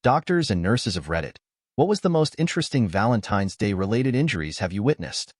Doctors and nurses of Reddit, what was the most interesting Valentine's Day related injuries have you witnessed?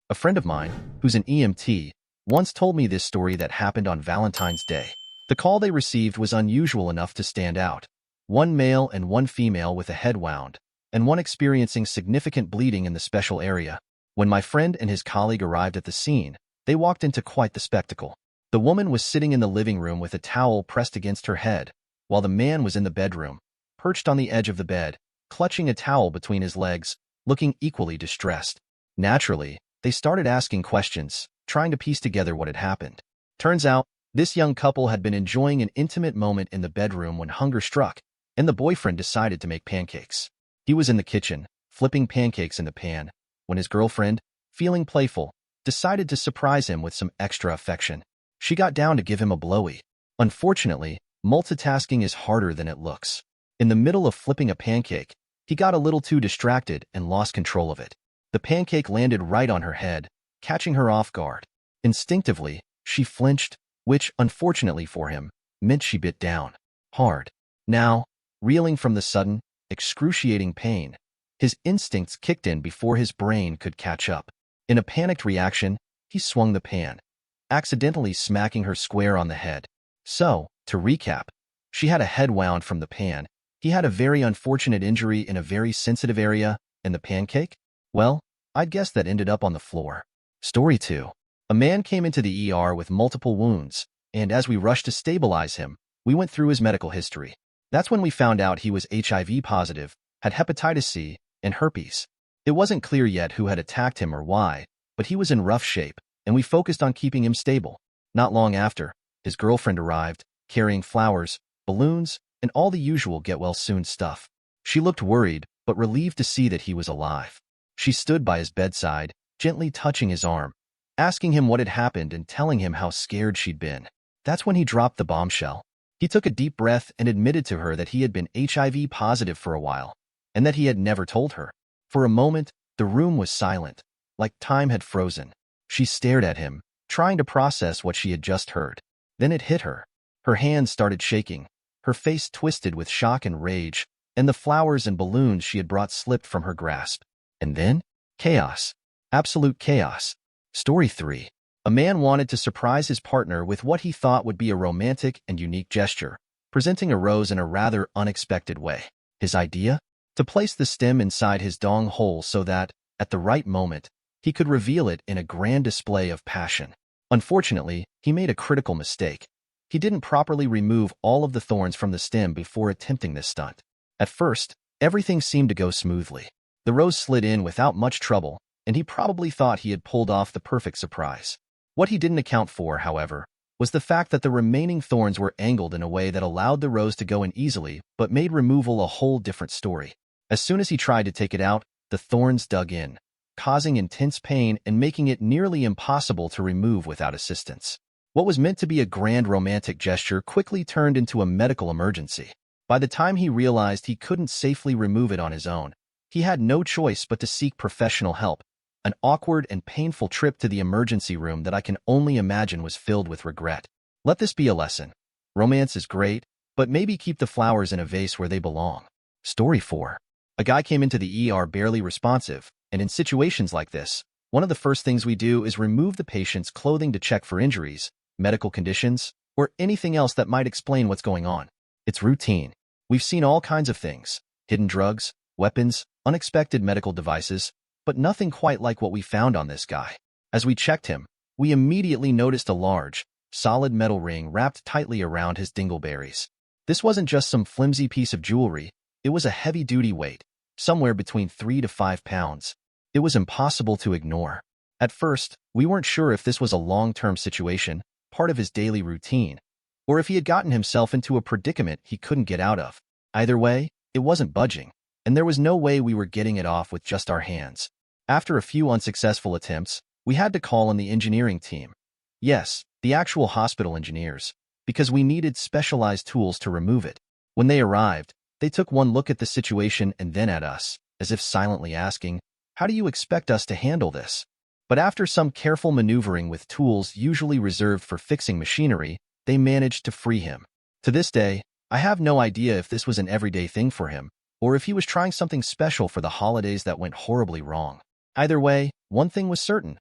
A friend of mine, who's an EMT, once told me this story that happened on Valentine's Day. The call they received was unusual enough to stand out. One male and one female with a head wound, and one experiencing significant bleeding in the special area. When my friend and his colleague arrived at the scene, they walked into quite the spectacle. The woman was sitting in the living room with a towel pressed against her head, while the man was in the bedroom, perched on the edge of the bed, clutching a towel between his legs, looking equally distressed. Naturally, they started asking questions, trying to piece together what had happened. Turns out, this young couple had been enjoying an intimate moment in the bedroom when hunger struck, and the boyfriend decided to make pancakes. He was in the kitchen, flipping pancakes in the pan, when his girlfriend, feeling playful, decided to surprise him with some extra affection. She got down to give him a blowy. Unfortunately, multitasking is harder than it looks. In the middle of flipping a pancake, he got a little too distracted and lost control of it. The pancake landed right on her head, catching her off guard. Instinctively, she flinched, which, unfortunately for him, meant she bit down hard. Now, reeling from the sudden, excruciating pain, his instincts kicked in before his brain could catch up. In a panicked reaction, he swung the pan, accidentally smacking her square on the head. So, to recap, she had a head wound from the pan, he had a very unfortunate injury in a very sensitive area, and the pancake? Well, I'd guess that ended up on the floor. Story 2. A man came into the ER with multiple wounds, and as we rushed to stabilize him, we went through his medical history. That's when we found out he was HIV positive, had hepatitis C, and herpes. It wasn't clear yet who had attacked him or why, but he was in rough shape, and we focused on keeping him stable. Not long after, his girlfriend arrived, carrying flowers, balloons, and all the usual get-well-soon stuff. She looked worried, but relieved to see that he was alive. She stood by his bedside, gently touching his arm, asking him what had happened and telling him how scared she'd been. That's when he dropped the bombshell. He took a deep breath and admitted to her that he had been HIV positive for a while, and that he had never told her. For a moment, the room was silent, like time had frozen. She stared at him, trying to process what she had just heard. Then it hit her. Her hands started shaking, her face twisted with shock and rage, and the flowers and balloons she had brought slipped from her grasp. And then, chaos. Absolute chaos. Story 3. A man wanted to surprise his partner with what he thought would be a romantic and unique gesture, presenting a rose in a rather unexpected way. His idea? To place the stem inside his dong hole so that, at the right moment, he could reveal it in a grand display of passion. Unfortunately, he made a critical mistake. He didn't properly remove all of the thorns from the stem before attempting this stunt. At first, everything seemed to go smoothly. The rose slid in without much trouble, and he probably thought he had pulled off the perfect surprise. What he didn't account for, however, was the fact that the remaining thorns were angled in a way that allowed the rose to go in easily but made removal a whole different story. As soon as he tried to take it out, the thorns dug in, causing intense pain and making it nearly impossible to remove without assistance. What was meant to be a grand romantic gesture quickly turned into a medical emergency. By the time he realized he couldn't safely remove it on his own, he had no choice but to seek professional help. An awkward and painful trip to the emergency room that I can only imagine was filled with regret. Let this be a lesson. Romance is great, but maybe keep the flowers in a vase where they belong. Story 4. A guy came into the ER barely responsive, and in situations like this, one of the first things we do is remove the patient's clothing to check for injuries, medical conditions, or anything else that might explain what's going on. It's routine. We've seen all kinds of things: hidden drugs, weapons, unexpected medical devices, but nothing quite like what we found on this guy. As we checked him, we immediately noticed a large, solid metal ring wrapped tightly around his dingleberries. This wasn't just some flimsy piece of jewelry, it was a heavy-duty weight, somewhere between 3 to 5 pounds. It was impossible to ignore. At first, we weren't sure if this was a long-term situation, part of his daily routine, or if he had gotten himself into a predicament he couldn't get out of. Either way, it wasn't budging, and there was no way we were getting it off with just our hands. After a few unsuccessful attempts, we had to call on the engineering team. Yes, the actual hospital engineers, because we needed specialized tools to remove it. When they arrived, they took one look at the situation and then at us, as if silently asking, "How do you expect us to handle this?" But after some careful maneuvering with tools usually reserved for fixing machinery, they managed to free him. To this day, I have no idea if this was an everyday thing for him, or if he was trying something special for the holidays that went horribly wrong. Either way, one thing was certain.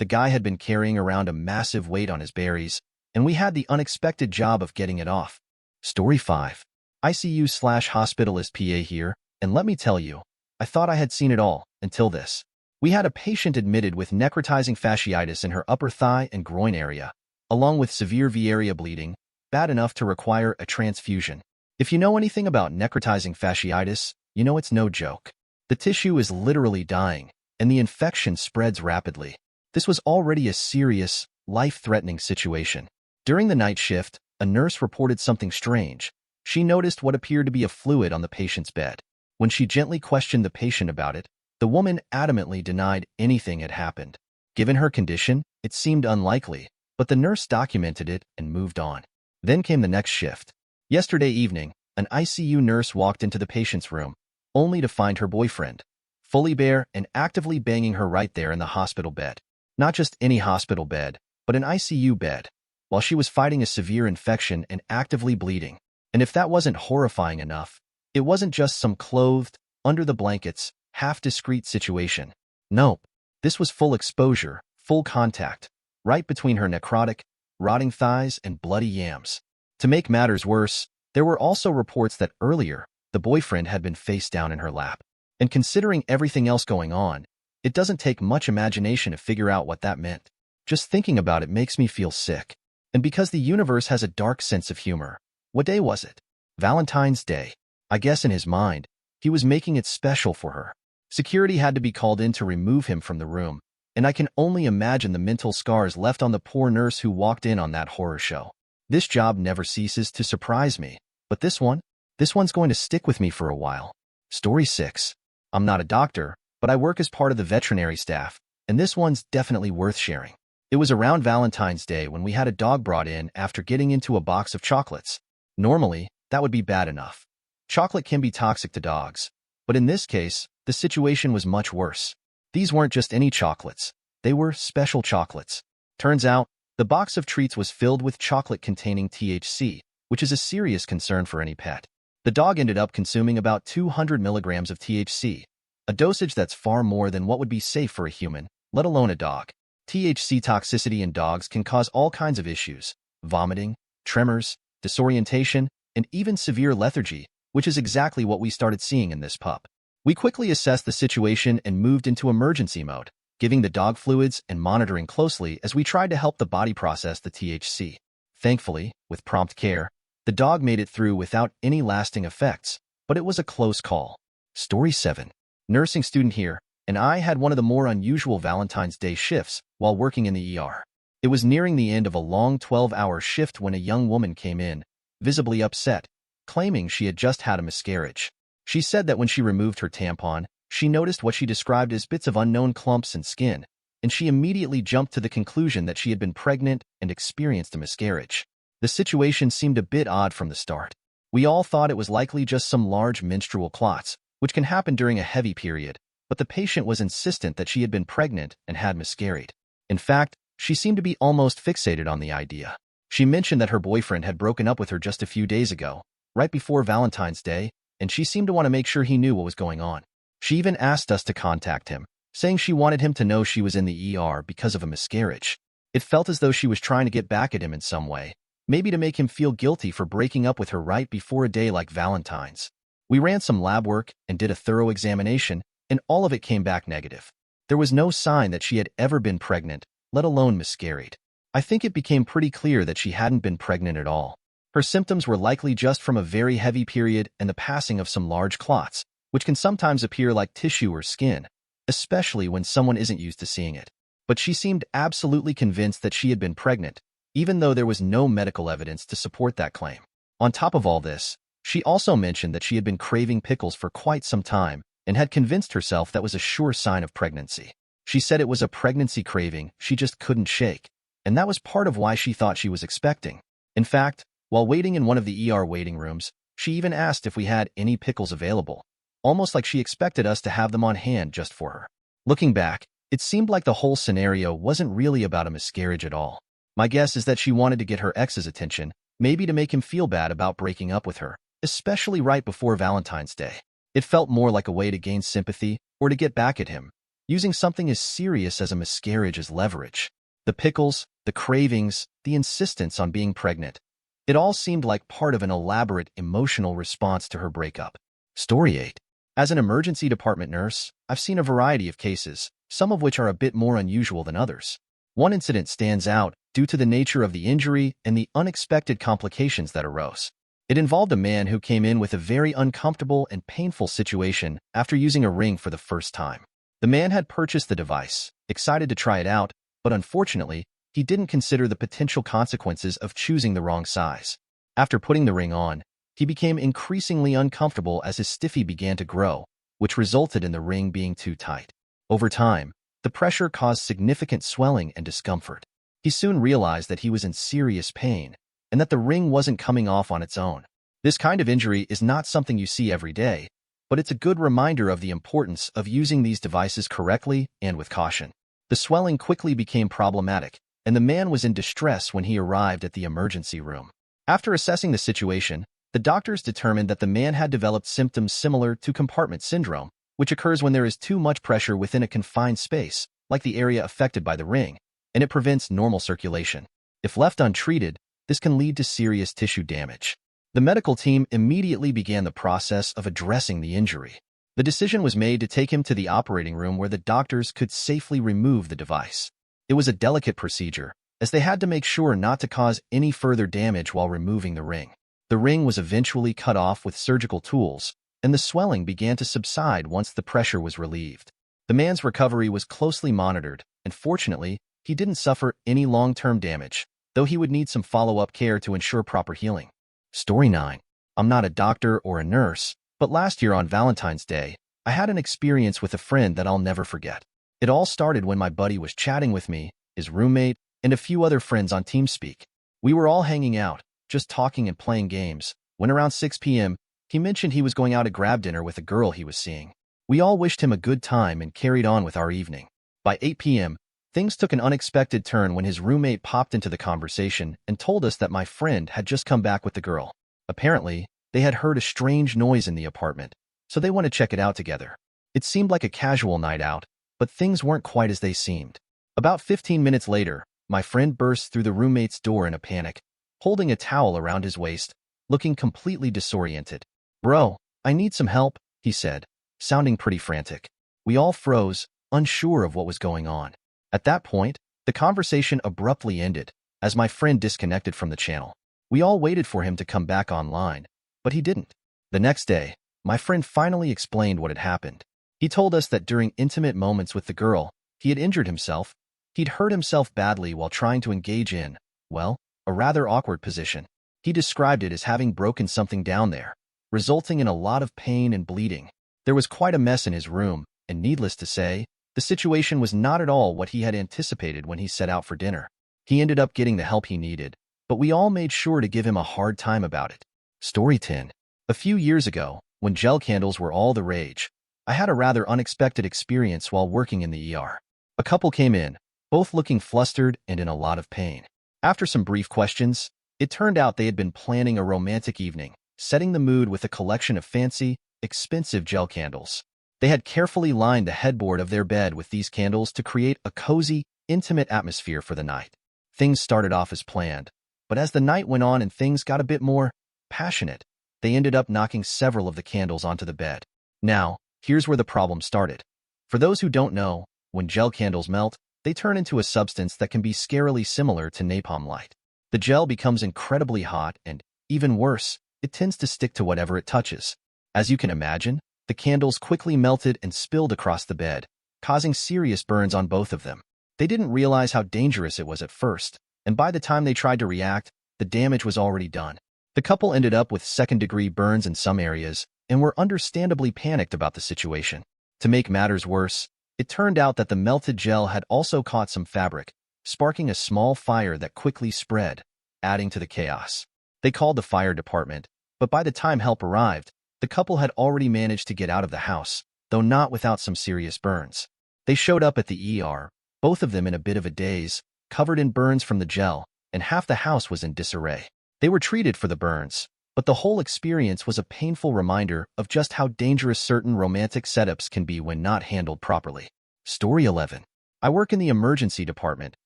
The guy had been carrying around a massive weight on his berries, and we had the unexpected job of getting it off. Story 5. ICU/hospitalist PA here, and let me tell you, I thought I had seen it all, until this. We had a patient admitted with necrotizing fasciitis in her upper thigh and groin area, along with severe V-area bleeding, bad enough to require a transfusion. If you know anything about necrotizing fasciitis, you know it's no joke. The tissue is literally dying, and the infection spreads rapidly. This was already a serious, life-threatening situation. During the night shift, a nurse reported something strange. She noticed what appeared to be a fluid on the patient's bed. When she gently questioned the patient about it, the woman adamantly denied anything had happened. Given her condition, it seemed unlikely, but the nurse documented it and moved on. Then came the next shift. Yesterday evening, an ICU nurse walked into the patient's room, only to find her boyfriend, fully bare and actively banging her right there in the hospital bed. Not just any hospital bed, but an ICU bed, while she was fighting a severe infection and actively bleeding. And if that wasn't horrifying enough, it wasn't just some clothed, under-the-blankets, half-discreet situation. Nope, this was full exposure, full contact, right between her necrotic, rotting thighs and bloody yams. To make matters worse, there were also reports that earlier, the boyfriend had been face down in her lap. And considering everything else going on, it doesn't take much imagination to figure out what that meant. Just thinking about it makes me feel sick. And because the universe has a dark sense of humor, what day was it? Valentine's Day. I guess in his mind, he was making it special for her. Security had to be called in to remove him from the room, and I can only imagine the mental scars left on the poor nurse who walked in on that horror show. This job never ceases to surprise me, but this one's going to stick with me for a while. Story 6. I'm not a doctor, but I work as part of the veterinary staff, and this one's definitely worth sharing. It was around Valentine's Day when we had a dog brought in after getting into a box of chocolates. Normally, that would be bad enough. Chocolate can be toxic to dogs, but in this case, the situation was much worse. These weren't just any chocolates. They were special chocolates. Turns out, the box of treats was filled with chocolate containing THC, which is a serious concern for any pet. The dog ended up consuming about 200 milligrams of THC, a dosage that's far more than what would be safe for a human, let alone a dog. THC toxicity in dogs can cause all kinds of issues: vomiting, tremors, disorientation, and even severe lethargy, which is exactly what we started seeing in this pup. We quickly assessed the situation and moved into emergency mode, giving the dog fluids and monitoring closely as we tried to help the body process the THC. Thankfully, with prompt care, the dog made it through without any lasting effects, but it was a close call. Story 7. Nursing student here, and I had one of the more unusual Valentine's Day shifts while working in the ER. It was nearing the end of a long 12-hour shift when a young woman came in, visibly upset, claiming she had just had a miscarriage. She said that when she removed her tampon, she noticed what she described as bits of unknown clumps and skin, and she immediately jumped to the conclusion that she had been pregnant and experienced a miscarriage. The situation seemed a bit odd from the start. We all thought it was likely just some large menstrual clots, which can happen during a heavy period, but the patient was insistent that she had been pregnant and had miscarried. In fact, she seemed to be almost fixated on the idea. She mentioned that her boyfriend had broken up with her just a few days ago, right before Valentine's Day, and she seemed to want to make sure he knew what was going on. She even asked us to contact him, saying she wanted him to know she was in the ER because of a miscarriage. It felt as though she was trying to get back at him in some way, maybe to make him feel guilty for breaking up with her right before a day like Valentine's. We ran some lab work and did a thorough examination, and all of it came back negative. There was no sign that she had ever been pregnant, let alone miscarried. I think it became pretty clear that she hadn't been pregnant at all. Her symptoms were likely just from a very heavy period and the passing of some large clots, which can sometimes appear like tissue or skin, especially when someone isn't used to seeing it. But she seemed absolutely convinced that she had been pregnant, even though there was no medical evidence to support that claim. On top of all this, she also mentioned that she had been craving pickles for quite some time and had convinced herself that was a sure sign of pregnancy. She said it was a pregnancy craving she just couldn't shake, and that was part of why she thought she was expecting. In fact, while waiting in one of the ER waiting rooms, she even asked if we had any pickles available, almost like she expected us to have them on hand just for her. Looking back, it seemed like the whole scenario wasn't really about a miscarriage at all. My guess is that she wanted to get her ex's attention, maybe to make him feel bad about breaking up with her, especially right before Valentine's Day. It felt more like a way to gain sympathy or to get back at him, using something as serious as a miscarriage as leverage. The pickles, the cravings, the insistence on being pregnant. It all seemed like part of an elaborate emotional response to her breakup. Story 8. As an emergency department nurse, I've seen a variety of cases, some of which are a bit more unusual than others. One incident stands out due to the nature of the injury and the unexpected complications that arose. It involved a man who came in with a very uncomfortable and painful situation after using a ring for the first time. The man had purchased the device, excited to try it out, but unfortunately, he didn't consider the potential consequences of choosing the wrong size. After putting the ring on, he became increasingly uncomfortable as his stiffy began to grow, which resulted in the ring being too tight. Over time, the pressure caused significant swelling and discomfort. He soon realized that he was in serious pain and that the ring wasn't coming off on its own. This kind of injury is not something you see every day, but it's a good reminder of the importance of using these devices correctly and with caution. The swelling quickly became problematic, and the man was in distress when he arrived at the emergency room. After assessing the situation, the doctors determined that the man had developed symptoms similar to compartment syndrome, which occurs when there is too much pressure within a confined space, like the area affected by the ring, and it prevents normal circulation. If left untreated, this can lead to serious tissue damage. The medical team immediately began the process of addressing the injury. The decision was made to take him to the operating room where the doctors could safely remove the device. It was a delicate procedure, as they had to make sure not to cause any further damage while removing the ring. The ring was eventually cut off with surgical tools, and the swelling began to subside once the pressure was relieved. The man's recovery was closely monitored, and fortunately, he didn't suffer any long-term damage, though he would need some follow-up care to ensure proper healing. Story 9. I'm not a doctor or a nurse, but last year on Valentine's Day, I had an experience with a friend that I'll never forget. It all started when my buddy was chatting with me, his roommate, and a few other friends on TeamSpeak. We were all hanging out, just talking and playing games, when around 6 p.m., he mentioned he was going out to grab dinner with a girl he was seeing. We all wished him a good time and carried on with our evening. By 8 p.m., things took an unexpected turn when his roommate popped into the conversation and told us that my friend had just come back with the girl. Apparently, they had heard a strange noise in the apartment, so they wanted to check it out together. It seemed like a casual night out, but things weren't quite as they seemed. About 15 minutes later, my friend burst through the roommate's door in a panic, holding a towel around his waist, looking completely disoriented. "Bro, I need some help," he said, sounding pretty frantic. We all froze, unsure of what was going on. At that point, the conversation abruptly ended, as my friend disconnected from the channel. We all waited for him to come back online, but he didn't. The next day, my friend finally explained what had happened. He told us that during intimate moments with the girl, he had injured himself. He'd hurt himself badly while trying to engage in, well, a rather awkward position. He described it as having broken something down there, resulting in a lot of pain and bleeding. There was quite a mess in his room, and needless to say, the situation was not at all what he had anticipated when he set out for dinner. He ended up getting the help he needed, but we all made sure to give him a hard time about it. Story 10. A few years ago, when gel candles were all the rage, I had a rather unexpected experience while working in the ER. A couple came in, both looking flustered and in a lot of pain. After some brief questions, it turned out they had been planning a romantic evening, setting the mood with a collection of fancy, expensive gel candles. They had carefully lined the headboard of their bed with these candles to create a cozy, intimate atmosphere for the night. Things started off as planned, but as the night went on and things got a bit more passionate, they ended up knocking several of the candles onto the bed. Now, here's where the problem started. For those who don't know, when gel candles melt, they turn into a substance that can be scarily similar to napalm light. The gel becomes incredibly hot and, even worse, it tends to stick to whatever it touches. As you can imagine, the candles quickly melted and spilled across the bed, causing serious burns on both of them. They didn't realize how dangerous it was at first, and by the time they tried to react, the damage was already done. The couple ended up with second-degree burns in some areas and were understandably panicked about the situation. To make matters worse, it turned out that the melted gel had also caught some fabric, sparking a small fire that quickly spread, adding to the chaos. They called the fire department, but by the time help arrived, the couple had already managed to get out of the house, though not without some serious burns. They showed up at the ER, both of them in a bit of a daze, covered in burns from the gel, and half the house was in disarray. They were treated for the burns, but the whole experience was a painful reminder of just how dangerous certain romantic setups can be when not handled properly. Story 11. I work in the emergency department,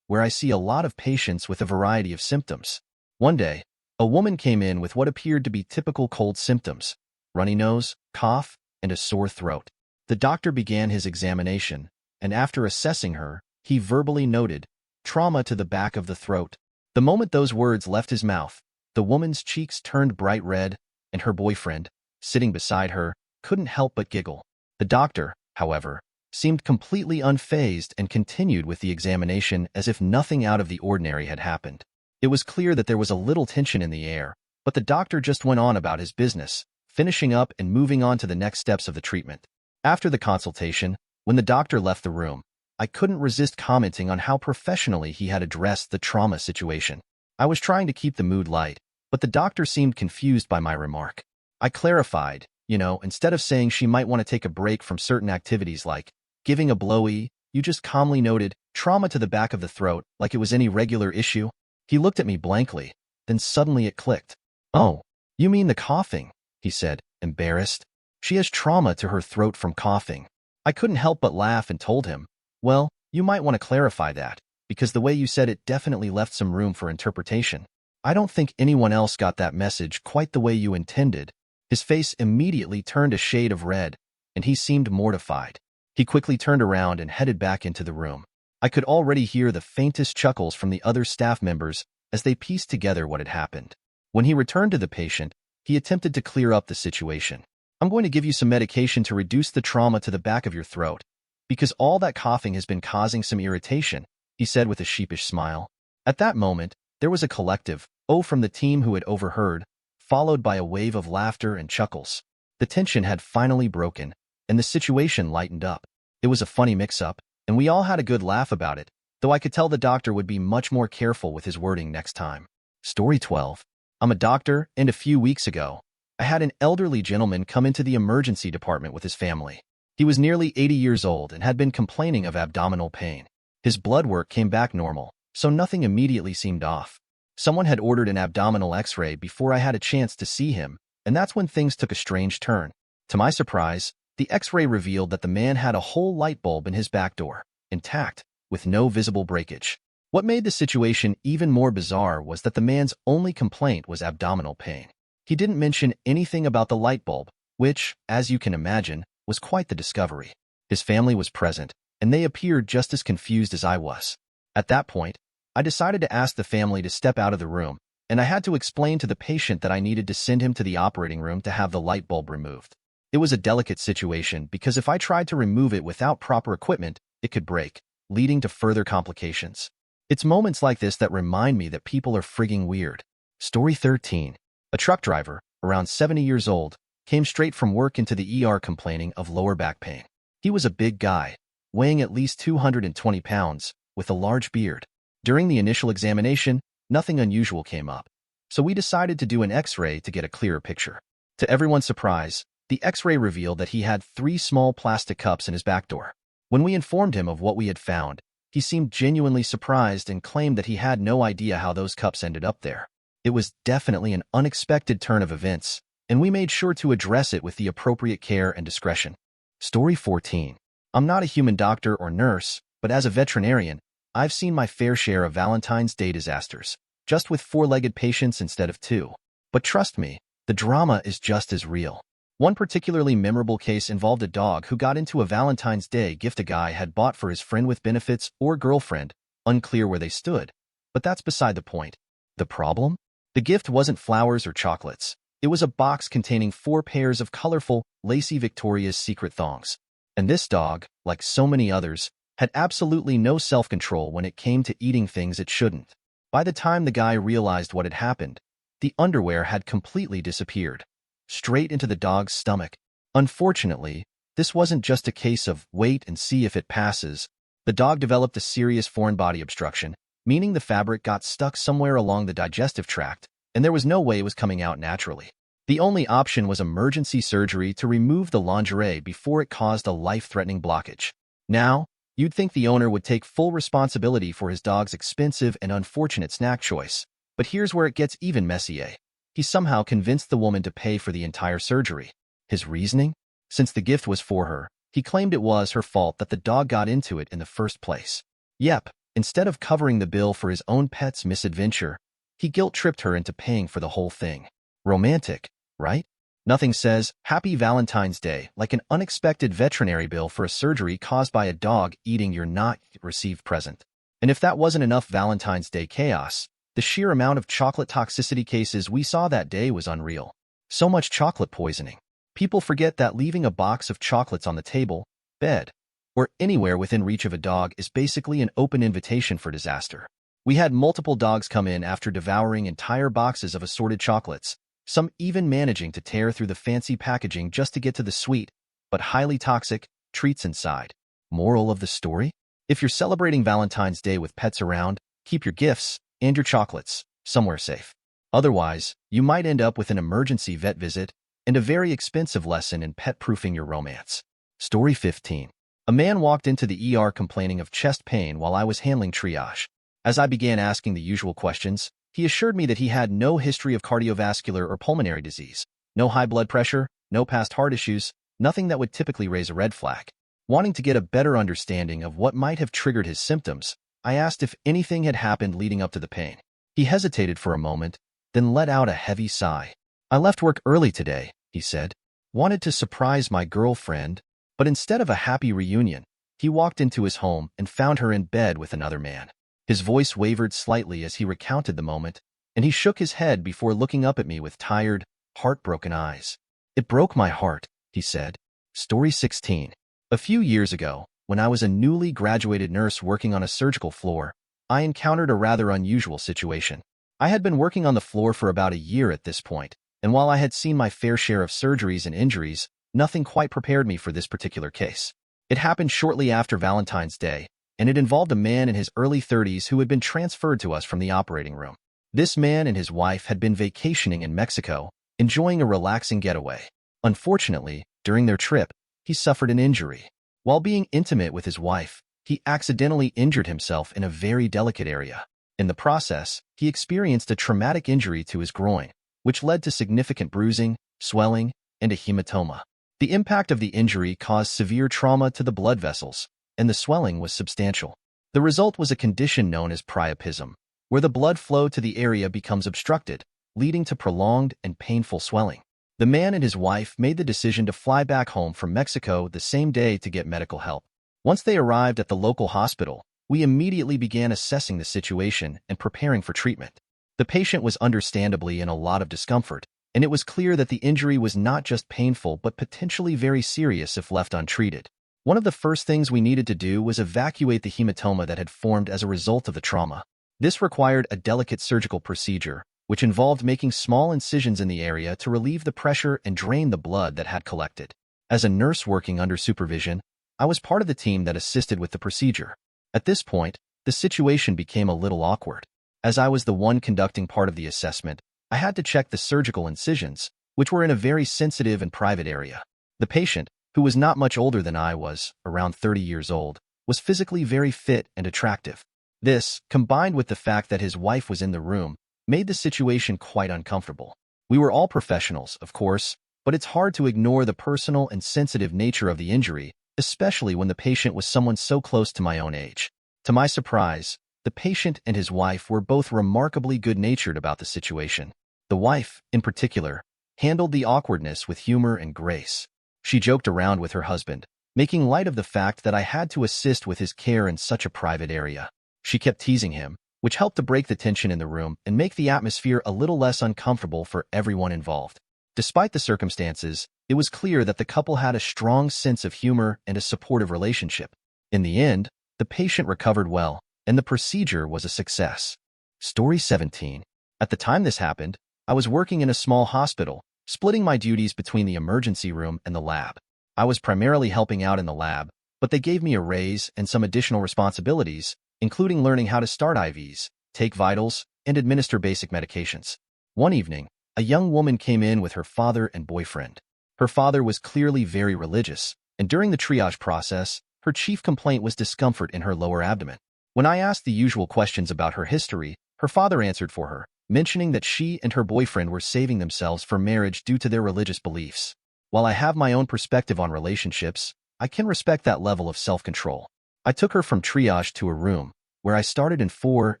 where I see a lot of patients with a variety of symptoms. One day, a woman came in with what appeared to be typical cold symptoms: runny nose, cough, and a sore throat. The doctor began his examination, and after assessing her, he verbally noted, "Trauma to the back of the throat." The moment those words left his mouth, the woman's cheeks turned bright red, and her boyfriend, sitting beside her, couldn't help but giggle. The doctor, however, seemed completely unfazed and continued with the examination as if nothing out of the ordinary had happened. It was clear that there was a little tension in the air, but the doctor just went on about his business, finishing up and moving on to the next steps of the treatment. After the consultation, when the doctor left the room, I couldn't resist commenting on how professionally he had addressed the trauma situation. I was trying to keep the mood light, but the doctor seemed confused by my remark. I clarified, instead of saying she might want to take a break from certain activities like giving a blowy, you just calmly noted trauma to the back of the throat like it was any regular issue. He looked at me blankly, then suddenly it clicked. "Oh, you mean the coughing," he said, embarrassed. "She has trauma to her throat from coughing." I couldn't help but laugh and told him, "Well, you might want to clarify that, because the way you said it definitely left some room for interpretation. I don't think anyone else got that message quite the way you intended." His face immediately turned a shade of red, and he seemed mortified. He quickly turned around and headed back into the room. I could already hear the faintest chuckles from the other staff members as they pieced together what had happened. When he returned to the patient, he attempted to clear up the situation. "I'm going to give you some medication to reduce the trauma to the back of your throat, because all that coughing has been causing some irritation," he said with a sheepish smile. At that moment, there was a collective "oh" from the team who had overheard, followed by a wave of laughter and chuckles. The tension had finally broken, and the situation lightened up. It was a funny mix-up, and we all had a good laugh about it, though I could tell the doctor would be much more careful with his wording next time. Story 12. I'm a doctor, and a few weeks ago, I had an elderly gentleman come into the emergency department with his family. He was nearly 80 years old and had been complaining of abdominal pain. His blood work came back normal, so nothing immediately seemed off. Someone had ordered an abdominal x-ray before I had a chance to see him, and that's when things took a strange turn. To my surprise, the x-ray revealed that the man had a whole light bulb in his back door, intact, with no visible breakage. What made the situation even more bizarre was that the man's only complaint was abdominal pain. He didn't mention anything about the light bulb, which, as you can imagine, was quite the discovery. His family was present, and they appeared just as confused as I was. At that point, I decided to ask the family to step out of the room, and I had to explain to the patient that I needed to send him to the operating room to have the light bulb removed. It was a delicate situation because if I tried to remove it without proper equipment, it could break, leading to further complications. It's moments like this that remind me that people are frigging weird. Story 13. A truck driver, around 70 years old, came straight from work into the ER complaining of lower back pain. He was a big guy, weighing at least 220 pounds, with a large beard. During the initial examination, nothing unusual came up, so we decided to do an x-ray to get a clearer picture. To everyone's surprise, the x-ray revealed that he had 3 small plastic cups in his back door. When we informed him of what we had found, he seemed genuinely surprised and claimed that he had no idea how those cups ended up there. It was definitely an unexpected turn of events, and we made sure to address it with the appropriate care and discretion. Story 14. I'm not a human doctor or nurse, but as a veterinarian, I've seen my fair share of Valentine's Day disasters, just with 4-legged patients instead of 2. But trust me, the drama is just as real. One particularly memorable case involved a dog who got into a Valentine's Day gift a guy had bought for his friend with benefits or girlfriend, unclear where they stood. But that's beside the point. The problem? The gift wasn't flowers or chocolates. It was a box containing 4 pairs of colorful, lacy Victoria's Secret thongs. And this dog, like so many others, had absolutely no self-control when it came to eating things it shouldn't. By the time the guy realized what had happened, the underwear had completely disappeared, straight into the dog's stomach. Unfortunately, this wasn't just a case of wait and see if it passes. The dog developed a serious foreign body obstruction, meaning the fabric got stuck somewhere along the digestive tract, and there was no way it was coming out naturally. The only option was emergency surgery to remove the lingerie before it caused a life-threatening blockage. Now, you'd think the owner would take full responsibility for his dog's expensive and unfortunate snack choice, But here's where it gets even messier. He somehow convinced the woman to pay for the entire surgery. His reasoning? Since the gift was for her, he claimed it was her fault that the dog got into it in the first place. Yep, instead of covering the bill for his own pet's misadventure, he guilt-tripped her into paying for the whole thing. Romantic, right? Nothing says, Happy Valentine's Day, like an unexpected veterinary bill for a surgery caused by a dog eating your not-received present. And if that wasn't enough Valentine's Day chaos, the sheer amount of chocolate toxicity cases we saw that day was unreal. So much chocolate poisoning. People forget that leaving a box of chocolates on the table, bed, or anywhere within reach of a dog is basically an open invitation for disaster. We had multiple dogs come in after devouring entire boxes of assorted chocolates, some even managing to tear through the fancy packaging just to get to the sweet, but highly toxic, treats inside. Moral of the story? If you're celebrating Valentine's Day with pets around, keep your gifts and your chocolates somewhere safe. Otherwise, you might end up with an emergency vet visit and a very expensive lesson in pet-proofing your romance. Story 15. A man walked into the ER complaining of chest pain while I was handling triage. As I began asking the usual questions, he assured me that he had no history of cardiovascular or pulmonary disease, no high blood pressure, no past heart issues, nothing that would typically raise a red flag. Wanting to get a better understanding of what might have triggered his symptoms, I asked if anything had happened leading up to the pain. He hesitated for a moment, then let out a heavy sigh. I left work early today, he said. Wanted to surprise my girlfriend, but instead of a happy reunion, he walked into his home and found her in bed with another man. His voice wavered slightly as he recounted the moment, and he shook his head before looking up at me with tired, heartbroken eyes. It broke my heart, he said. Story 16. A few years ago, when I was a newly graduated nurse working on a surgical floor, I encountered a rather unusual situation. I had been working on the floor for about a year at this point, and while I had seen my fair share of surgeries and injuries, nothing quite prepared me for this particular case. It happened shortly after Valentine's Day, and it involved a man in his early 30s who had been transferred to us from the operating room. This man and his wife had been vacationing in Mexico, enjoying a relaxing getaway. Unfortunately, during their trip, he suffered an injury. While being intimate with his wife, he accidentally injured himself in a very delicate area. In the process, he experienced a traumatic injury to his groin, which led to significant bruising, swelling, and a hematoma. The impact of the injury caused severe trauma to the blood vessels, and the swelling was substantial. The result was a condition known as priapism, where the blood flow to the area becomes obstructed, leading to prolonged and painful swelling. The man and his wife made the decision to fly back home from Mexico the same day to get medical help. Once they arrived at the local hospital, we immediately began assessing the situation and preparing for treatment. The patient was understandably in a lot of discomfort, and it was clear that the injury was not just painful but potentially very serious if left untreated. One of the first things we needed to do was evacuate the hematoma that had formed as a result of the trauma. This required a delicate surgical procedure, which involved making small incisions in the area to relieve the pressure and drain the blood that had collected. As a nurse working under supervision, I was part of the team that assisted with the procedure. At this point, the situation became a little awkward. As I was the one conducting part of the assessment, I had to check the surgical incisions, which were in a very sensitive and private area. The patient, who was not much older than I was, around 30 years old, was physically very fit and attractive. This, combined with the fact that his wife was in the room, made the situation quite uncomfortable. We were all professionals, of course, but it's hard to ignore the personal and sensitive nature of the injury, especially when the patient was someone so close to my own age. To my surprise, the patient and his wife were both remarkably good-natured about the situation. The wife, in particular, handled the awkwardness with humor and grace. She joked around with her husband, making light of the fact that I had to assist with his care in such a private area. She kept teasing him, which helped to break the tension in the room and make the atmosphere a little less uncomfortable for everyone involved. Despite the circumstances, it was clear that the couple had a strong sense of humor and a supportive relationship. In the end, the patient recovered well, and the procedure was a success. Story 17. At the time this happened, I was working in a small hospital, splitting my duties between the emergency room and the lab. I was primarily helping out in the lab, but they gave me a raise and some additional responsibilities, including learning how to start IVs, take vitals, and administer basic medications. One evening, a young woman came in with her father and boyfriend. Her father was clearly very religious, and during the triage process, her chief complaint was discomfort in her lower abdomen. When I asked the usual questions about her history, her father answered for her, mentioning that she and her boyfriend were saving themselves for marriage due to their religious beliefs. While I have my own perspective on relationships, I can respect that level of self-control. I took her from triage to a room, where I started in 4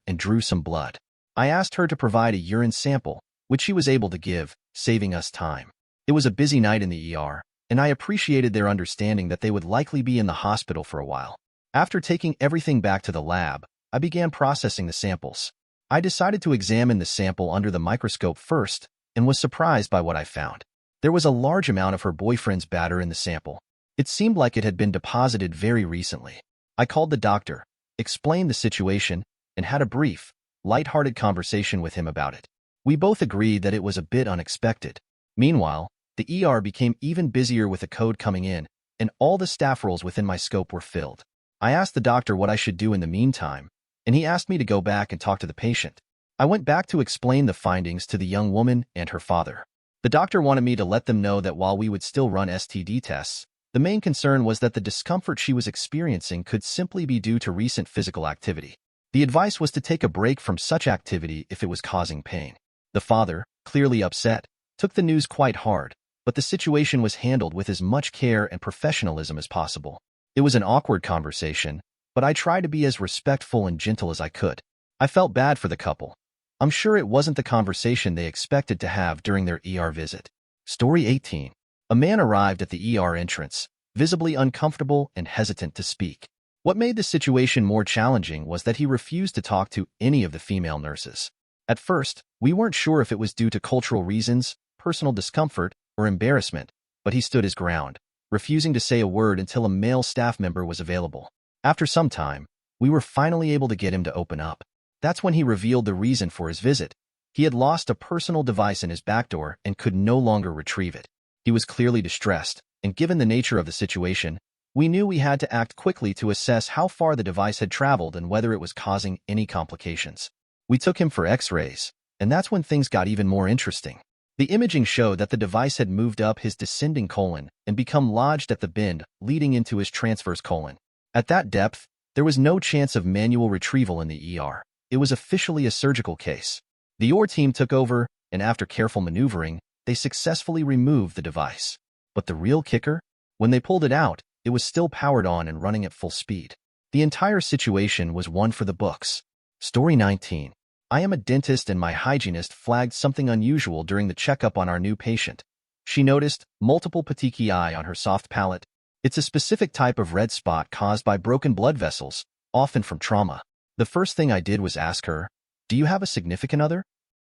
and drew some blood. I asked her to provide a urine sample, which she was able to give, saving us time. It was a busy night in the ER, and I appreciated their understanding that they would likely be in the hospital for a while. After taking everything back to the lab, I began processing the samples. I decided to examine the sample under the microscope first and was surprised by what I found. There was a large amount of her boyfriend's batter in the sample. It seemed like it had been deposited very recently. I called the doctor, explained the situation, and had a brief, light-hearted conversation with him about it. We both agreed that it was a bit unexpected. Meanwhile, the ER became even busier with a code coming in, and all the staff roles within my scope were filled. I asked the doctor what I should do in the meantime, and he asked me to go back and talk to the patient. I went back to explain the findings to the young woman and her father. The doctor wanted me to let them know that while we would still run STD tests, the main concern was that the discomfort she was experiencing could simply be due to recent physical activity. The advice was to take a break from such activity if it was causing pain. The father, clearly upset, took the news quite hard, but the situation was handled with as much care and professionalism as possible. It was an awkward conversation, but I tried to be as respectful and gentle as I could. I felt bad for the couple. I'm sure it wasn't the conversation they expected to have during their ER visit. Story 18. A man arrived at the ER entrance, visibly uncomfortable and hesitant to speak. What made the situation more challenging was that he refused to talk to any of the female nurses. At first, we weren't sure if it was due to cultural reasons, personal discomfort, or embarrassment, but he stood his ground, refusing to say a word until a male staff member was available. After some time, we were finally able to get him to open up. That's when he revealed the reason for his visit. He had lost a personal device in his back door and could no longer retrieve it. He was clearly distressed, and given the nature of the situation, we knew we had to act quickly to assess how far the device had traveled and whether it was causing any complications. We took him for X-rays, and that's when things got even more interesting. The imaging showed that the device had moved up his descending colon and become lodged at the bend leading into his transverse colon. At that depth, there was no chance of manual retrieval in the ER. It was officially a surgical case. The ER team took over, and after careful maneuvering, they successfully removed the device. But the real kicker? When they pulled it out, it was still powered on and running at full speed. The entire situation was one for the books. Story 19. I am a dentist and my hygienist flagged something unusual during the checkup on our new patient. She noticed multiple petechiae on her soft palate. It's a specific type of red spot caused by broken blood vessels, often from trauma. The first thing I did was ask her, "Do you have a significant other?"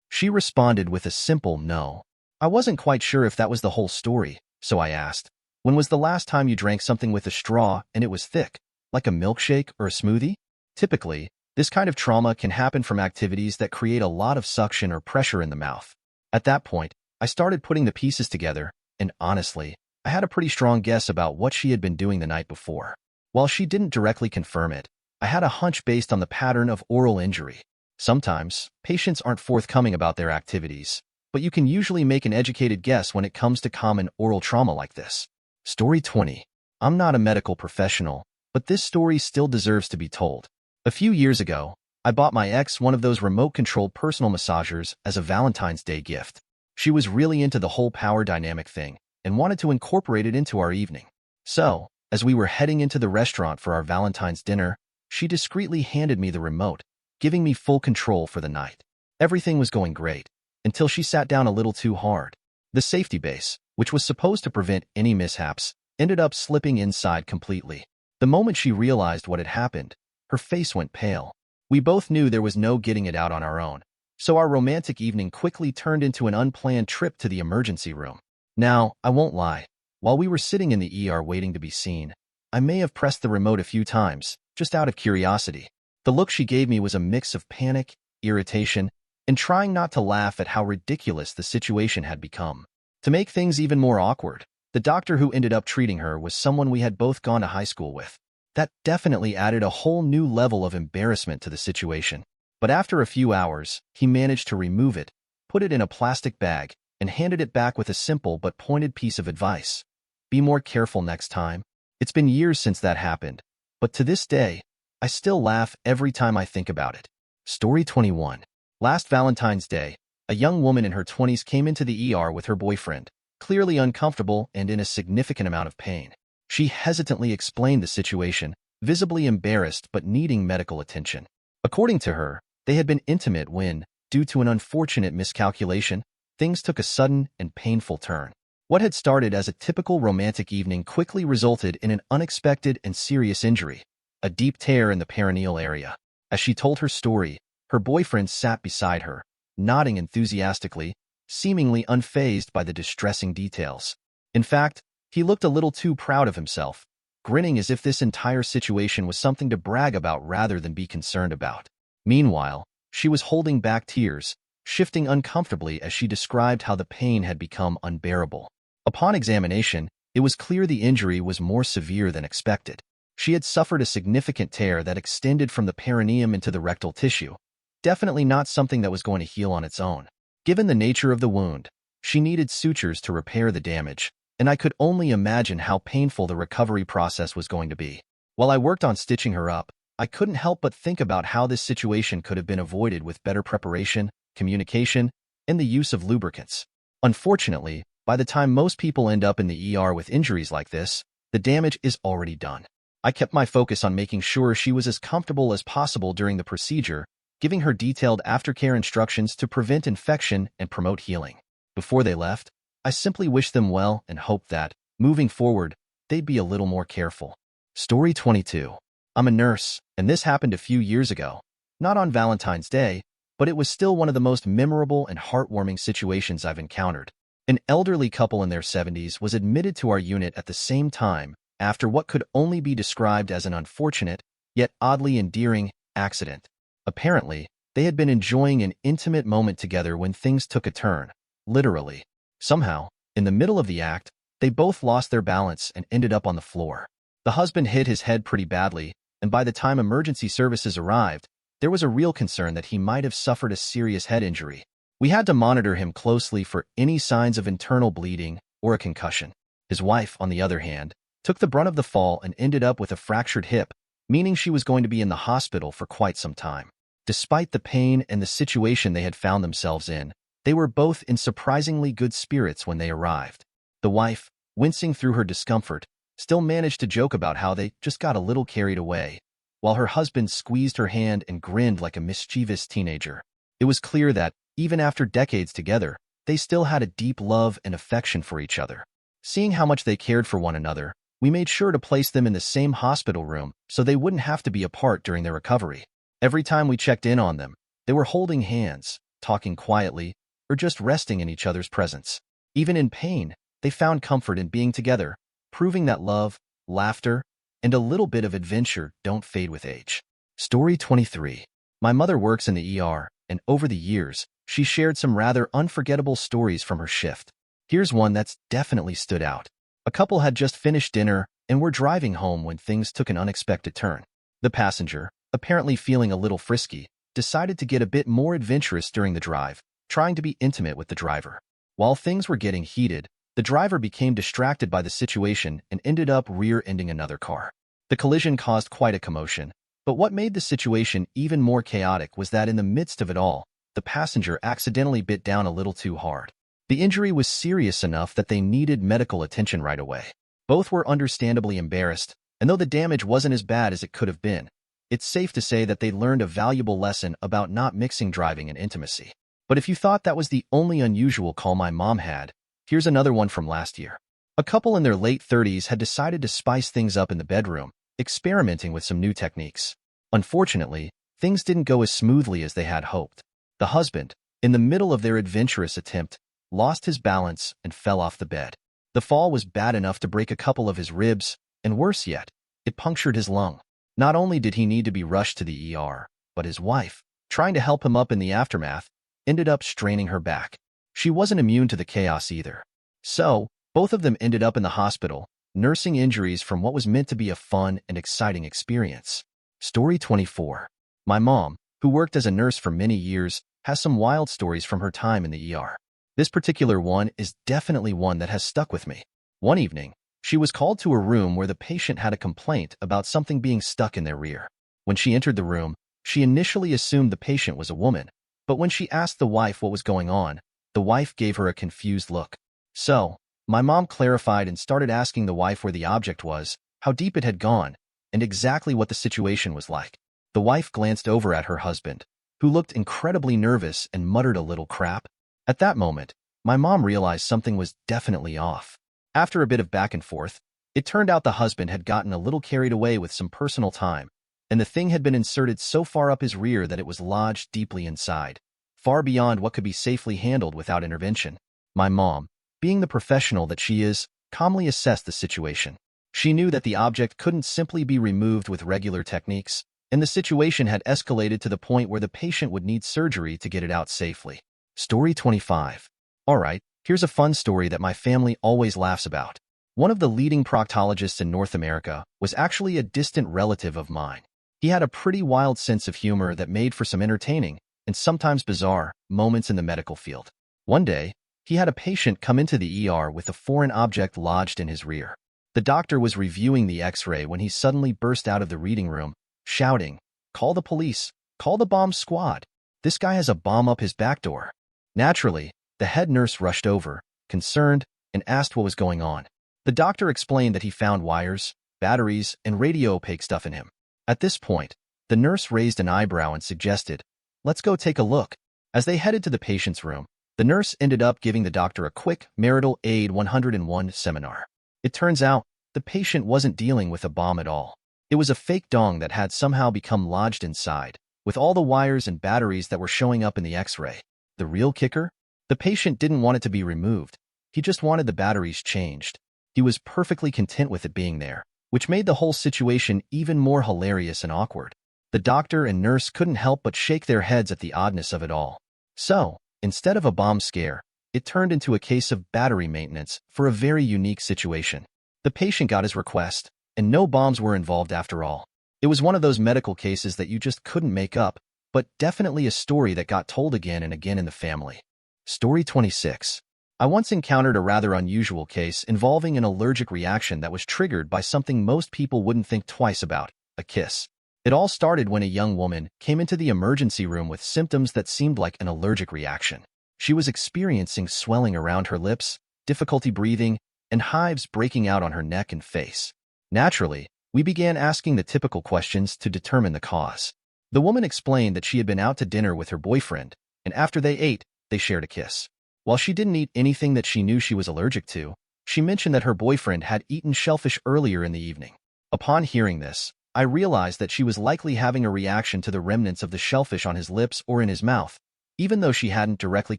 She responded with a simple no. I wasn't quite sure if that was the whole story, so I asked, "When was the last time you drank something with a straw and it was thick, like a milkshake or a smoothie?" Typically, this kind of trauma can happen from activities that create a lot of suction or pressure in the mouth. At that point, I started putting the pieces together, and honestly, I had a pretty strong guess about what she had been doing the night before. While she didn't directly confirm it, I had a hunch based on the pattern of oral injury. Sometimes, patients aren't forthcoming about their activities, but you can usually make an educated guess when it comes to common oral trauma like this. Story 20. I'm not a medical professional, but this story still deserves to be told. A few years ago, I bought my ex one of those remote-controlled personal massagers as a Valentine's Day gift. She was really into the whole power dynamic thing and wanted to incorporate it into our evening. So, as we were heading into the restaurant for our Valentine's dinner, she discreetly handed me the remote, giving me full control for the night. Everything was going great, until she sat down a little too hard. The safety base, which was supposed to prevent any mishaps, ended up slipping inside completely. The moment she realized what had happened, her face went pale. We both knew there was no getting it out on our own, so our romantic evening quickly turned into an unplanned trip to the emergency room. Now, I won't lie, while we were sitting in the ER waiting to be seen, I may have pressed the remote a few times, just out of curiosity. The look she gave me was a mix of panic, irritation, and trying not to laugh at how ridiculous the situation had become. To make things even more awkward, the doctor who ended up treating her was someone we had both gone to high school with. That definitely added a whole new level of embarrassment to the situation. But after a few hours, he managed to remove it, put it in a plastic bag, and handed it back with a simple but pointed piece of advice. Be more careful next time. It's been years since that happened, but to this day, I still laugh every time I think about it. Story 21. Last Valentine's Day, a young woman in her 20s came into the ER with her boyfriend, clearly uncomfortable and in a significant amount of pain. She hesitantly explained the situation, visibly embarrassed but needing medical attention. According to her, they had been intimate when, due to an unfortunate miscalculation, things took a sudden and painful turn. What had started as a typical romantic evening quickly resulted in an unexpected and serious injury, a deep tear in the perineal area. As she told her story, her boyfriend sat beside her, nodding enthusiastically, seemingly unfazed by the distressing details. In fact, he looked a little too proud of himself, grinning as if this entire situation was something to brag about rather than be concerned about. Meanwhile, she was holding back tears, shifting uncomfortably as she described how the pain had become unbearable. Upon examination, it was clear the injury was more severe than expected. She had suffered a significant tear that extended from the perineum into the rectal tissue, definitely not something that was going to heal on its own. Given the nature of the wound, she needed sutures to repair the damage, and I could only imagine how painful the recovery process was going to be. While I worked on stitching her up, I couldn't help but think about how this situation could have been avoided with better preparation, communication, and the use of lubricants. Unfortunately, by the time most people end up in the ER with injuries like this, the damage is already done. I kept my focus on making sure she was as comfortable as possible during the procedure, giving her detailed aftercare instructions to prevent infection and promote healing. Before they left, I simply wished them well and hoped that, moving forward, they'd be a little more careful. Story 22. I'm a nurse, and this happened a few years ago. Not on Valentine's Day, but it was still one of the most memorable and heartwarming situations I've encountered. An elderly couple in their 70s was admitted to our unit at the same time after what could only be described as an unfortunate, yet oddly endearing, accident. Apparently, they had been enjoying an intimate moment together when things took a turn, literally. Somehow, in the middle of the act, they both lost their balance and ended up on the floor. The husband hit his head pretty badly, and by the time emergency services arrived, there was a real concern that he might have suffered a serious head injury. We had to monitor him closely for any signs of internal bleeding or a concussion. His wife, on the other hand, took the brunt of the fall and ended up with a fractured hip, meaning she was going to be in the hospital for quite some time. Despite the pain and the situation they had found themselves in, they were both in surprisingly good spirits when they arrived. The wife, wincing through her discomfort, still managed to joke about how they just got a little carried away, while her husband squeezed her hand and grinned like a mischievous teenager. It was clear that, even after decades together, they still had a deep love and affection for each other. Seeing how much they cared for one another, we made sure to place them in the same hospital room so they wouldn't have to be apart during their recovery. Every time we checked in on them, they were holding hands, talking quietly, or just resting in each other's presence. Even in pain, they found comfort in being together, proving that love, laughter, and a little bit of adventure don't fade with age. Story 23. My mother works in the ER, and over the years, she shared some rather unforgettable stories from her shift. Here's one that's definitely stood out. A couple had just finished dinner and were driving home when things took an unexpected turn. The passenger, apparently feeling a little frisky, decided to get a bit more adventurous during the drive, trying to be intimate with the driver. While things were getting heated, the driver became distracted by the situation and ended up rear-ending another car. The collision caused quite a commotion, but what made the situation even more chaotic was that in the midst of it all, the passenger accidentally bit down a little too hard. The injury was serious enough that they needed medical attention right away. Both were understandably embarrassed, and though the damage wasn't as bad as it could have been, it's safe to say that they learned a valuable lesson about not mixing driving and intimacy. But if you thought that was the only unusual call my mom had, here's another one from last year. A couple in their late 30s had decided to spice things up in the bedroom, experimenting with some new techniques. Unfortunately, things didn't go as smoothly as they had hoped. The husband, in the middle of their adventurous attempt, lost his balance and fell off the bed. The fall was bad enough to break a couple of his ribs, and worse yet, it punctured his lung. Not only did he need to be rushed to the ER, but his wife, trying to help him up in the aftermath, ended up straining her back. She wasn't immune to the chaos either. So, both of them ended up in the hospital, nursing injuries from what was meant to be a fun and exciting experience. Story 24. My mom, who worked as a nurse for many years, has some wild stories from her time in the ER. This particular one is definitely one that has stuck with me. One evening, she was called to a room where the patient had a complaint about something being stuck in their rear. When she entered the room, she initially assumed the patient was a woman, But when she asked the wife what was going on, the wife gave her a confused look. So, my mom clarified and started asking the wife where the object was, how deep it had gone, and exactly what the situation was like. The wife glanced over at her husband, who looked incredibly nervous and muttered a little crap. At that moment, my mom realized something was definitely off. After a bit of back and forth, it turned out the husband had gotten a little carried away with some personal time, and the thing had been inserted so far up his rear that it was lodged deeply inside, far beyond what could be safely handled without intervention. My mom, being the professional that she is, calmly assessed the situation. She knew that the object couldn't simply be removed with regular techniques, and the situation had escalated to the point where the patient would need surgery to get it out safely. Story 25. Alright, here's a fun story that my family always laughs about. One of the leading proctologists in North America was actually a distant relative of mine. He had a pretty wild sense of humor that made for some entertaining, and sometimes bizarre, moments in the medical field. One day, he had a patient come into the ER with a foreign object lodged in his rear. The doctor was reviewing the X-ray when he suddenly burst out of the reading room, shouting, "Call the police! Call the bomb squad! This guy has a bomb up his back door." Naturally, the head nurse rushed over, concerned, and asked what was going on. The doctor explained that he found wires, batteries, and radio-opaque stuff in him. At this point, the nurse raised an eyebrow and suggested, "Let's go take a look." As they headed to the patient's room, the nurse ended up giving the doctor a quick marital aid 101 seminar. It turns out, the patient wasn't dealing with a bomb at all. It was a fake dong that had somehow become lodged inside, with all the wires and batteries that were showing up in the X-ray. The real kicker? The patient didn't want it to be removed. He just wanted the batteries changed. He was perfectly content with it being there, which made the whole situation even more hilarious and awkward. The doctor and nurse couldn't help but shake their heads at the oddness of it all. So, instead of a bomb scare, it turned into a case of battery maintenance for a very unique situation. The patient got his request, and no bombs were involved after all. It was one of those medical cases that you just couldn't make up, but definitely a story that got told again and again in the family. Story 26. I once encountered a rather unusual case involving an allergic reaction that was triggered by something most people wouldn't think twice about, a kiss. It all started when a young woman came into the emergency room with symptoms that seemed like an allergic reaction. She was experiencing swelling around her lips, difficulty breathing, and hives breaking out on her neck and face. Naturally, we began asking the typical questions to determine the cause. The woman explained that she had been out to dinner with her boyfriend, and after they ate, they shared a kiss. While she didn't eat anything that she knew she was allergic to, she mentioned that her boyfriend had eaten shellfish earlier in the evening. Upon hearing this, I realized that she was likely having a reaction to the remnants of the shellfish on his lips or in his mouth, even though she hadn't directly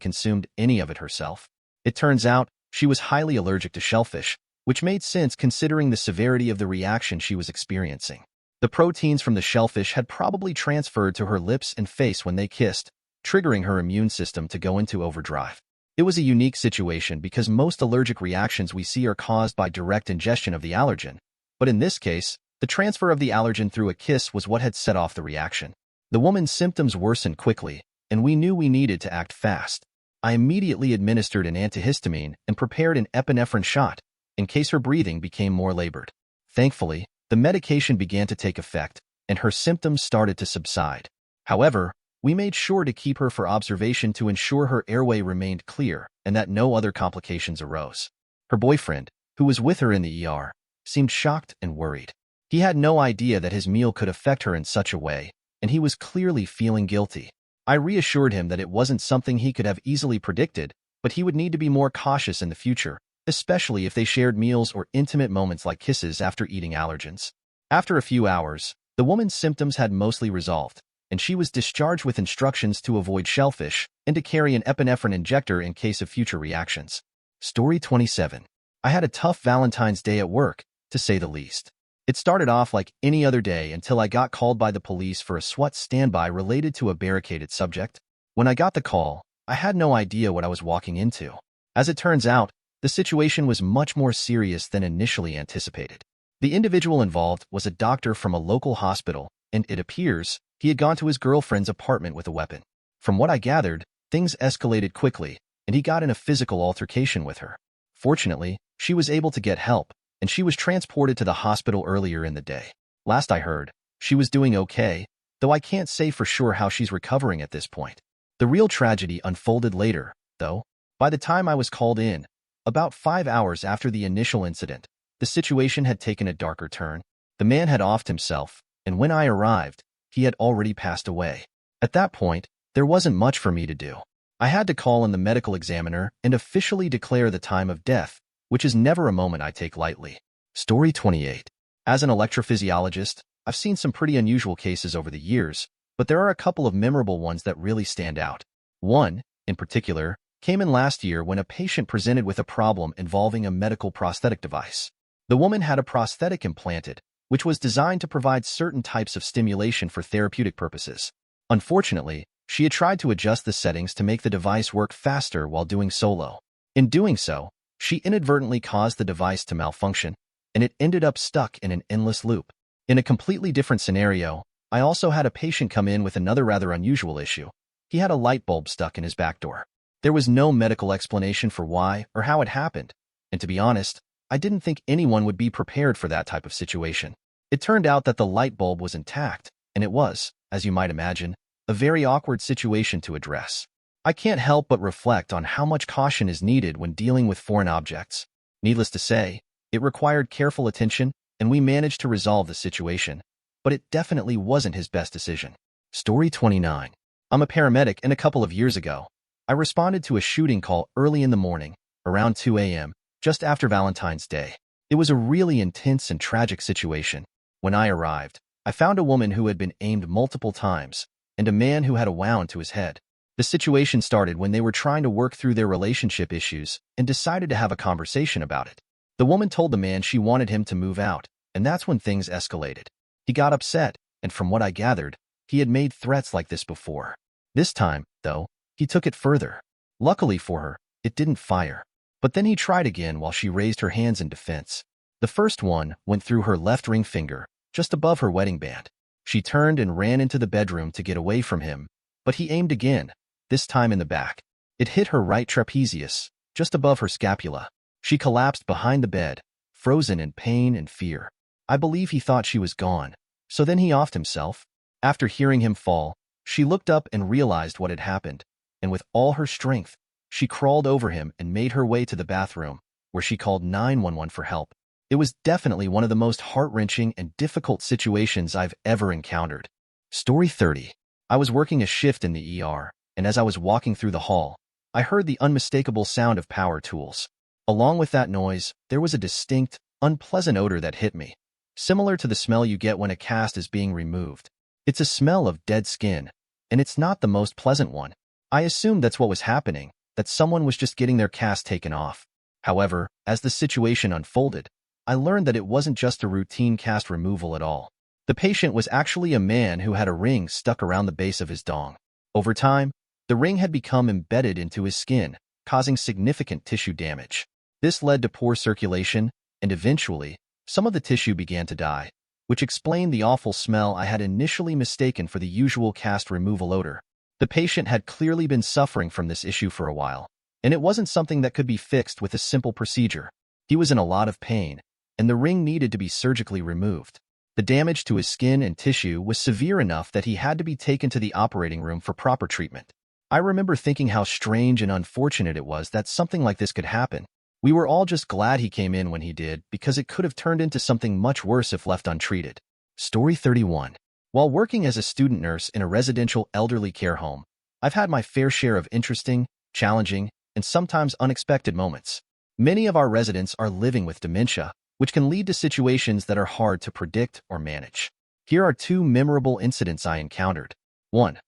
consumed any of it herself. It turns out, she was highly allergic to shellfish, which made sense considering the severity of the reaction she was experiencing. The proteins from the shellfish had probably transferred to her lips and face when they kissed, triggering her immune system to go into overdrive. It was a unique situation because most allergic reactions we see are caused by direct ingestion of the allergen, but in this case, the transfer of the allergen through a kiss was what had set off the reaction. The woman's symptoms worsened quickly, and we knew we needed to act fast. I immediately administered an antihistamine and prepared an epinephrine shot, in case her breathing became more labored. Thankfully, the medication began to take effect, and her symptoms started to subside. However, we made sure to keep her for observation to ensure her airway remained clear and that no other complications arose. Her boyfriend, who was with her in the ER, seemed shocked and worried. He had no idea that his meal could affect her in such a way, and he was clearly feeling guilty. I reassured him that it wasn't something he could have easily predicted, but he would need to be more cautious in the future, especially if they shared meals or intimate moments like kisses after eating allergens. After a few hours, the woman's symptoms had mostly resolved, and she was discharged with instructions to avoid shellfish and to carry an epinephrine injector in case of future reactions. Story 27. I had a tough Valentine's Day at work, to say the least. It started off like any other day until I got called by the police for a SWAT standby related to a barricaded subject. When I got the call, I had no idea what I was walking into. As it turns out, the situation was much more serious than initially anticipated. The individual involved was a doctor from a local hospital, and it appears he had gone to his girlfriend's apartment with a weapon. From what I gathered, things escalated quickly, and he got in a physical altercation with her. Fortunately, she was able to get help, and she was transported to the hospital earlier in the day. Last I heard, she was doing okay, though I can't say for sure how she's recovering at this point. The real tragedy unfolded later, though. By the time I was called in, about 5 hours after the initial incident, the situation had taken a darker turn. The man had offed himself, and when I arrived, he had already passed away. At that point, there wasn't much for me to do. I had to call in the medical examiner and officially declare the time of death, which is never a moment I take lightly. Story 28. As an electrophysiologist, I've seen some pretty unusual cases over the years, but there are a couple of memorable ones that really stand out. One, in particular, came in last year when a patient presented with a problem involving a medical prosthetic device. The woman had a prosthetic implanted, which was designed to provide certain types of stimulation for therapeutic purposes. Unfortunately, she had tried to adjust the settings to make the device work faster while doing so. In doing so, she inadvertently caused the device to malfunction, and it ended up stuck in an endless loop. In a completely different scenario, I also had a patient come in with another rather unusual issue. He had a light bulb stuck in his back door. There was no medical explanation for why or how it happened, and to be honest, I didn't think anyone would be prepared for that type of situation. It turned out that the light bulb was intact, and it was, as you might imagine, a very awkward situation to address. I can't help but reflect on how much caution is needed when dealing with foreign objects. Needless to say, it required careful attention, and we managed to resolve the situation, but it definitely wasn't his best decision. Story 29. I'm a paramedic, and a couple of years ago, I responded to a shooting call early in the morning, around 2 a.m., just after Valentine's Day. It was a really intense and tragic situation. When I arrived, I found a woman who had been aimed multiple times, and a man who had a wound to his head. The situation started when they were trying to work through their relationship issues and decided to have a conversation about it. The woman told the man she wanted him to move out, and that's when things escalated. He got upset, and from what I gathered, he had made threats like this before. This time, though, he took it further. Luckily for her, it didn't fire. But then he tried again while she raised her hands in defense. The first one went through her left ring finger, just above her wedding band. She turned and ran into the bedroom to get away from him, but he aimed again, this time in the back. It hit her right trapezius, just above her scapula. She collapsed behind the bed, frozen in pain and fear. I believe he thought she was gone, so then he offed himself. After hearing him fall, she looked up and realized what had happened, and with all her strength, she crawled over him and made her way to the bathroom, where she called 911 for help. It was definitely one of the most heart-wrenching and difficult situations I've ever encountered. Story 30. I was working a shift in the ER, and as I was walking through the hall, I heard the unmistakable sound of power tools. Along with that noise, there was a distinct, unpleasant odor that hit me, similar to the smell you get when a cast is being removed. It's a smell of dead skin, and it's not the most pleasant one. I assumed that's what was happening, that someone was just getting their cast taken off. However, as the situation unfolded, I learned that it wasn't just a routine cast removal at all. The patient was actually a man who had a ring stuck around the base of his dong. Over time, the ring had become embedded into his skin, causing significant tissue damage. This led to poor circulation, and eventually, some of the tissue began to die, which explained the awful smell I had initially mistaken for the usual cast removal odor. The patient had clearly been suffering from this issue for a while, and it wasn't something that could be fixed with a simple procedure. He was in a lot of pain, and the ring needed to be surgically removed. The damage to his skin and tissue was severe enough that he had to be taken to the operating room for proper treatment. I remember thinking how strange and unfortunate it was that something like this could happen. We were all just glad he came in when he did, because it could have turned into something much worse if left untreated. Story 31. While working as a student nurse in a residential elderly care home, I've had my fair share of interesting, challenging, and sometimes unexpected moments. Many of our residents are living with dementia, which can lead to situations that are hard to predict or manage. Here are two memorable incidents I encountered. 1.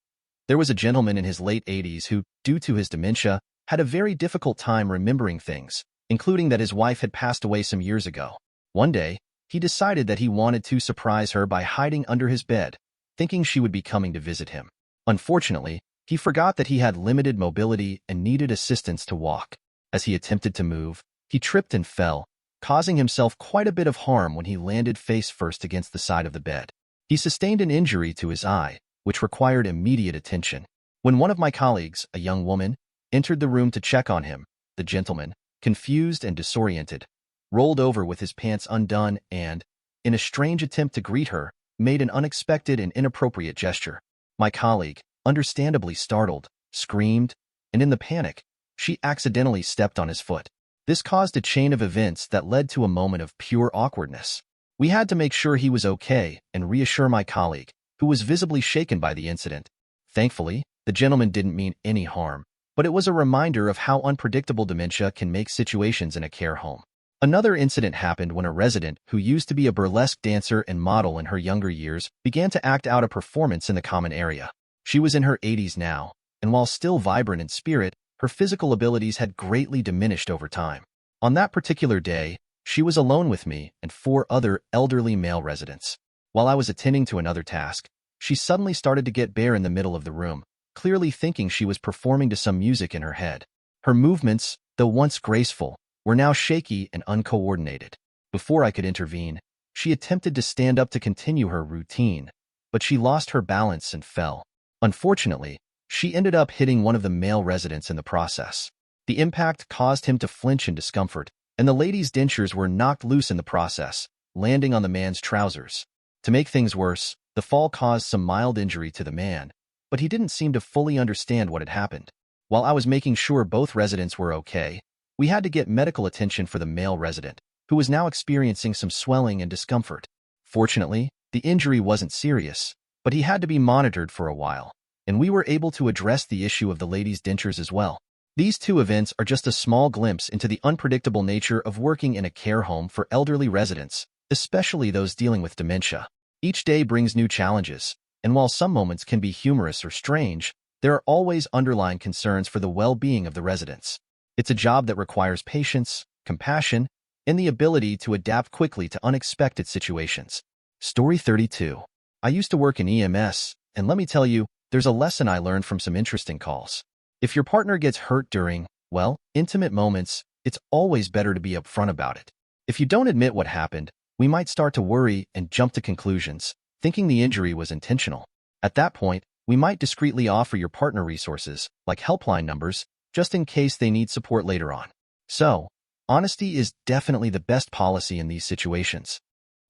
There was a gentleman in his late 80s who, due to his dementia, had a very difficult time remembering things, including that his wife had passed away some years ago. One day, he decided that he wanted to surprise her by hiding under his bed, thinking she would be coming to visit him. Unfortunately, he forgot that he had limited mobility and needed assistance to walk. As he attempted to move, he tripped and fell, causing himself quite a bit of harm when he landed face first against the side of the bed. He sustained an injury to his eye, which required immediate attention. When one of my colleagues, a young woman, entered the room to check on him, the gentleman, confused and disoriented, rolled over with his pants undone and, in a strange attempt to greet her, made an unexpected and inappropriate gesture. My colleague, understandably startled, screamed, and in the panic, she accidentally stepped on his foot. This caused a chain of events that led to a moment of pure awkwardness. We had to make sure he was okay and reassure my colleague, who was visibly shaken by the incident. Thankfully, the gentleman didn't mean any harm, but it was a reminder of how unpredictable dementia can make situations in a care home. Another incident happened when a resident who used to be a burlesque dancer and model in her younger years began to act out a performance in the common area. She was in her 80s now, and while still vibrant in spirit, her physical abilities had greatly diminished over time. On that particular day, she was alone with me and 4 other elderly male residents. While I was attending to another task, she suddenly started to get bare in the middle of the room, clearly thinking she was performing to some music in her head. Her movements, though once graceful, were now shaky and uncoordinated. Before I could intervene, she attempted to stand up to continue her routine, but she lost her balance and fell. Unfortunately, she ended up hitting one of the male residents in the process. The impact caused him to flinch in discomfort, and the lady's dentures were knocked loose in the process, landing on the man's trousers. To make things worse, the fall caused some mild injury to the man, but he didn't seem to fully understand what had happened. While I was making sure both residents were okay, we had to get medical attention for the male resident, who was now experiencing some swelling and discomfort. Fortunately, the injury wasn't serious, but he had to be monitored for a while, and we were able to address the issue of the lady's dentures as well. These 2 events are just a small glimpse into the unpredictable nature of working in a care home for elderly residents, especially those dealing with dementia. Each day brings new challenges, and while some moments can be humorous or strange, there are always underlying concerns for the well-being of the residents. It's a job that requires patience, compassion, and the ability to adapt quickly to unexpected situations. Story 32. I used to work in EMS, and let me tell you, there's a lesson I learned from some interesting calls. If your partner gets hurt during, well, intimate moments, it's always better to be upfront about it. If you don't admit what happened, we might start to worry and jump to conclusions, thinking the injury was intentional. At that point, we might discreetly offer your partner resources, like helpline numbers, just in case they need support later on. So, honesty is definitely the best policy in these situations.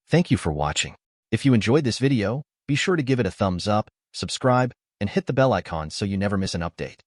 Thank you for watching. If you enjoyed this video, be sure to give it a thumbs up, subscribe, and hit the bell icon so you never miss an update.